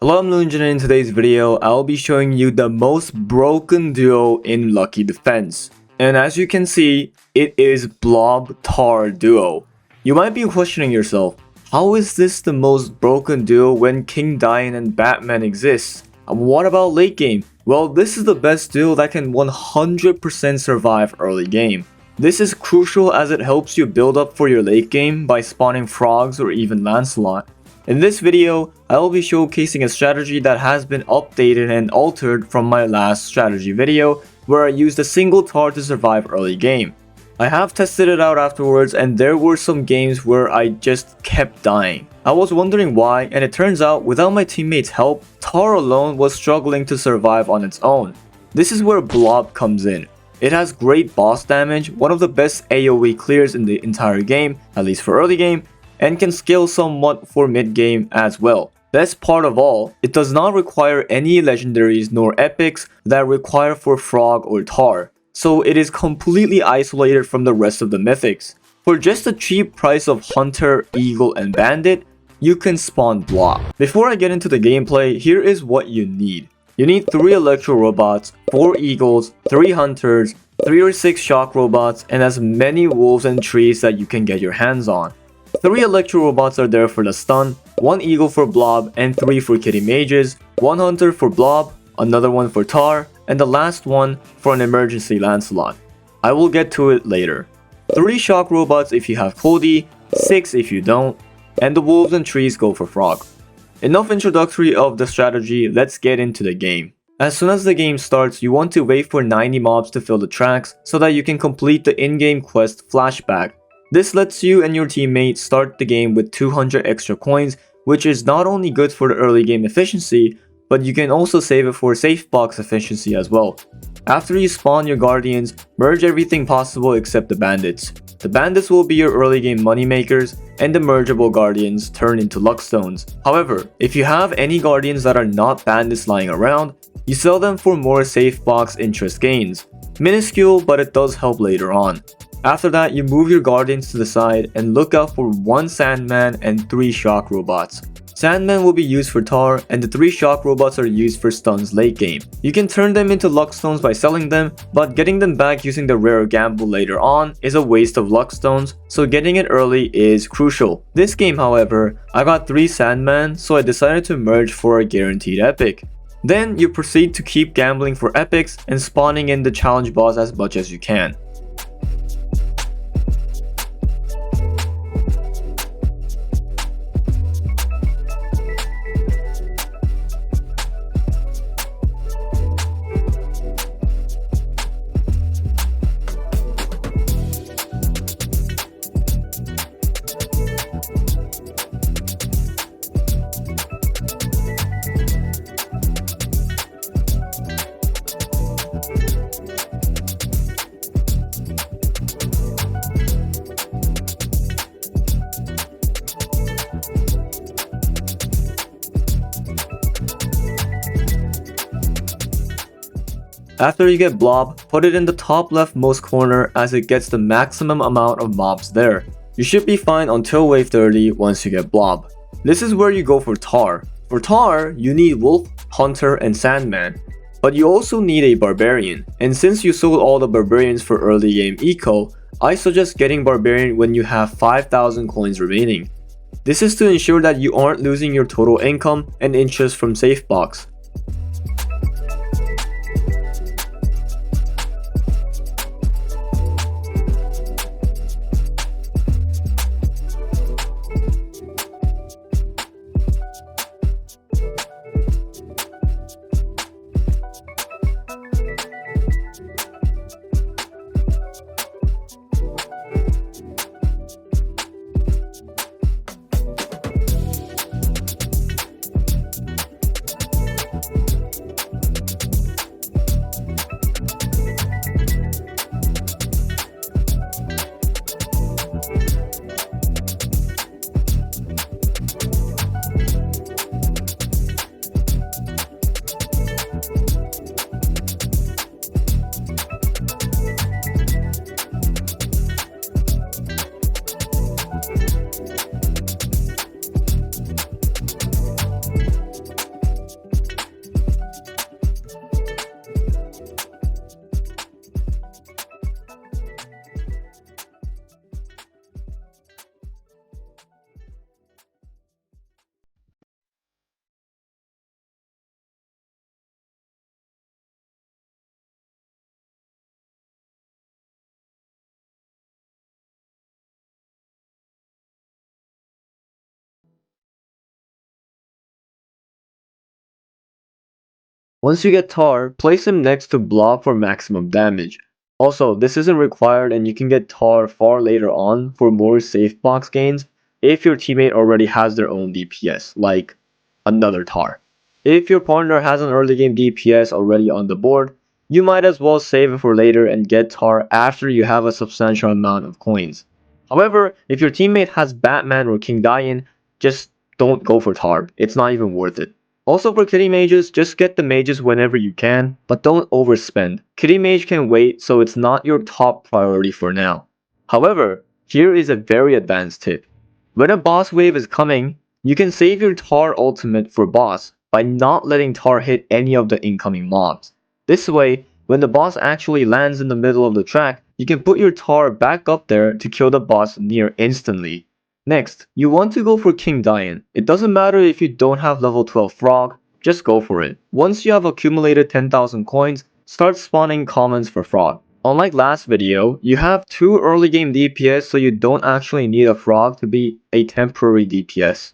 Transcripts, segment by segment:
Hello, I'm LuNEJuNE. In today's video, I'll be showing you the most broken duo in Lucky Defense. And as you can see, it is Blob Tar duo. You might be questioning yourself, how is this the most broken duo when King Diane and Batman exist? And what about late game? Well, this is the best duo that can 100% survive early game. This is crucial as it helps you build up for your late game by spawning frogs or even Lancelot. In this video, I will be showcasing a strategy that has been updated and altered from my last strategy video where I used a single tar to survive early game. I have tested it out afterwards and there were some games where I just kept dying. I was wondering why, and it turns out without my teammates' help, tar alone was struggling to survive on its own. This is where Blob comes in. It has great boss damage, one of the best AoE clears in the entire game, at least for early game, and can scale somewhat for mid game as well. Best part of all, it does not require any legendaries nor epics that require for Frog or Tar, so it is completely isolated from the rest of the mythics. For just a cheap price of Hunter, Eagle, and Bandit, you can spawn Blob. Before I get into the gameplay, here is what you need. You need 3 Electro Robots, 4 Eagles, 3 Hunters, 3 or 6 Shock Robots, and as many Wolves and Trees that you can get your hands on. 3 Electro Robots are there for the stun, 1 Eagle for Blob, and 3 for Kitty Mages, 1 Hunter for Blob, another one for Tar, and the last one for an emergency Lancelot. I will get to it later. 3 Shock Robots if you have Cody, 6 if you don't, and the Wolves and Trees go for Frog. Enough introductory of the strategy, let's get into the game. As soon as the game starts, you want to wait for 90 mobs to fill the tracks so that you can complete the in-game quest Flashback. This lets you and your teammates start the game with 200 extra coins, which is not only good for the early game efficiency, but you can also save it for safe box efficiency as well. After you spawn your guardians, merge everything possible except the bandits. The bandits will be your early game money makers, and the mergeable guardians turn into luck stones. However, if you have any guardians that are not bandits lying around, you sell them for more safe box interest gains. Minuscule, but it does help later on. After that, you move your guardians to the side and look out for 1 Sandman and 3 Shock Robots. Sandman will be used for Tar, and the 3 Shock Robots are used for stuns late game. You can turn them into luck stones by selling them, but getting them back using the rare gamble later on is a waste of luck stones, so getting it early is crucial. This game, however, I got 3 Sandman, so I decided to merge for a guaranteed epic. Then you proceed to keep gambling for epics and spawning in the challenge boss as much as you can. After you get Blob, put it in the top leftmost corner as it gets the maximum amount of mobs there. You should be fine until wave 30 once you get Blob. This is where you go for Tar. For Tar, you need Wolf, Hunter, and Sandman. But you also need a Barbarian, and since you sold all the Barbarians for early game eco, I suggest getting Barbarian when you have 5,000 coins remaining. This is to ensure that you aren't losing your total income and interest from safe box. Once you get Tar, place him next to Blob for maximum damage. Also, this isn't required and you can get Tar far later on for more safe box gains if your teammate already has their own DPS, like another Tar. If your partner has an early game DPS already on the board, you might as well save it for later and get Tar after you have a substantial amount of coins. However, if your teammate has Batman or King Diane, just don't go for Tar, it's not even worth it. Also for kitty mages, just get the mages whenever you can, but don't overspend. Kitty mage can wait, so it's not your top priority for now. However, here is a very advanced tip. When a boss wave is coming, you can save your Tar ultimate for boss by not letting Tar hit any of the incoming mobs. This way, when the boss actually lands in the middle of the track, you can put your Tar back up there to kill the boss near instantly. Next, you want to go for King Diane. It doesn't matter if you don't have level 12 Frog, just go for it. Once you have accumulated 10,000 coins, start spawning commons for Frog. Unlike last video, you have 2 early game DPS so you don't actually need a Frog to be a temporary DPS.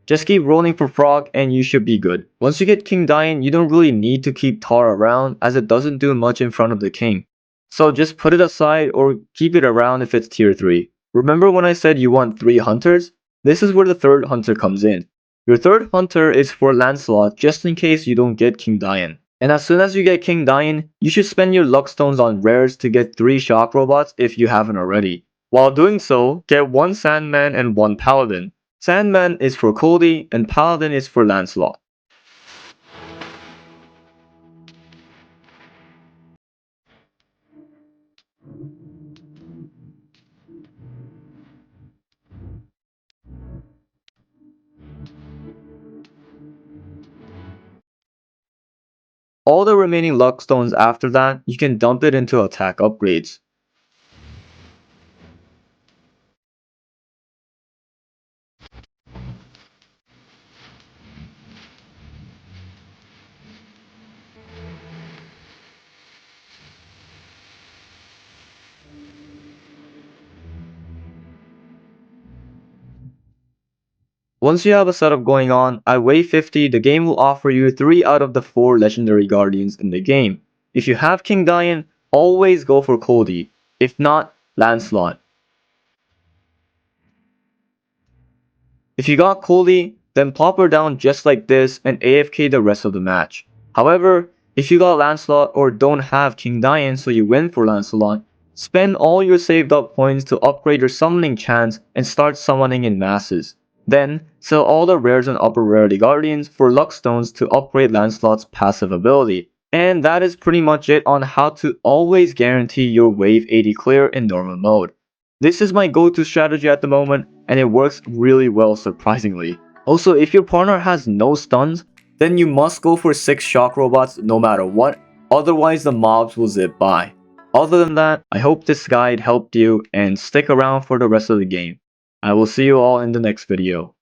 Just keep rolling for Frog and you should be good. Once you get King Diane, you don't really need to keep Tar around as it doesn't do much in front of the king. So just put it aside or keep it around if it's tier 3. Remember when I said you want 3 hunters? This is where the third hunter comes in. Your third hunter is for Lancelot just in case you don't get King Diane. And as soon as you get King Diane, you should spend your luck stones on rares to get 3 shock robots if you haven't already. While doing so, get 1 Sandman and 1 Paladin. Sandman is for Cody and Paladin is for Lancelot. All the remaining luck stones after that, you can dump it into attack upgrades. Once you have a setup going on, at wave 50, the game will offer you 3 out of the 4 legendary guardians in the game. If you have King Diane, always go for Cody. If not, Lancelot. If you got Cody, then plop her down just like this and AFK the rest of the match. However, if you got Lancelot or don't have King Diane so you win for Lancelot, spend all your saved up points to upgrade your summoning chance and start summoning in masses. Then, sell all the rares and upper rarity guardians for luck stones to upgrade Lancelot's passive ability. And that is pretty much it on how to always guarantee your wave 80 clear in normal mode. This is my go-to strategy at the moment, and it works really well surprisingly. Also, if your partner has no stuns, then you must go for 6 shock robots no matter what, otherwise the mobs will zip by. Other than that, I hope this guide helped you and stick around for the rest of the game. I will see you all in the next video.